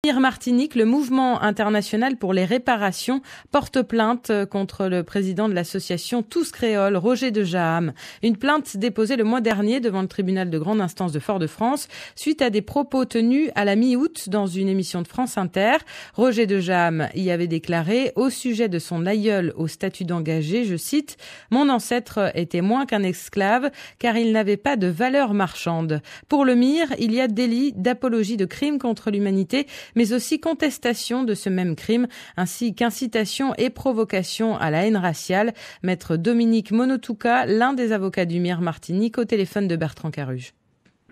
Martinique, le mouvement international pour les réparations porte plainte contre le président de l'association Tous Créoles, Roger de Jaham. Une plainte déposée le mois dernier devant le tribunal de grande instance de Fort-de-France suite à des propos tenus à la mi-août dans une émission de France Inter. Roger de Jaham y avait déclaré au sujet de son aïeul au statut d'engagé, je cite, « Mon ancêtre était moins qu'un esclave car il n'avait pas de valeur marchande ». Pour le MIR, il y a délit d'apologie de crimes contre l'humanité, mais aussi contestation de ce même crime, ainsi qu'incitation et provocation à la haine raciale. Maître Dominique Monotouka, l'un des avocats du MIR Martinique, au téléphone de Bertrand Caruge.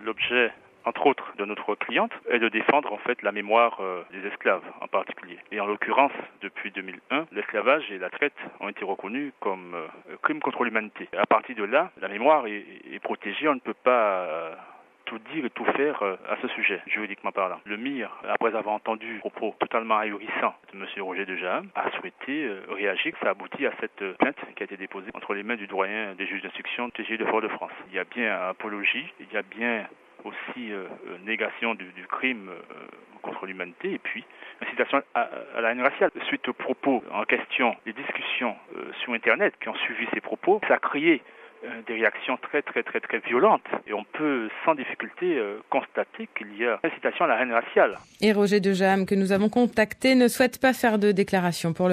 L'objet, entre autres, de notre cliente est de défendre en fait la mémoire des esclaves en particulier. Et en l'occurrence, depuis 2001, l'esclavage et la traite ont été reconnus comme crimes contre l'humanité. À partir de là, la mémoire est protégée, on ne peut pas tout dire et tout faire à ce sujet, juridiquement parlant. Le MIR, après avoir entendu des propos totalement ahurissants de M. Roger de Jaham, a souhaité réagir. Ça aboutit à cette plainte qui a été déposée entre les mains du doyen des juges d'instruction TGI de Fort-de-France. Il y a bien apologie, il y a bien aussi négation du crime contre l'humanité et puis incitation à la haine raciale. Suite aux propos en question, les discussions sur Internet qui ont suivi ces propos, ça a créé des réactions très violentes et on peut sans difficulté constater qu'il y a incitation à la haine raciale. Et Roger de Jaham, que nous avons contacté, ne souhaite pas faire de déclaration pour le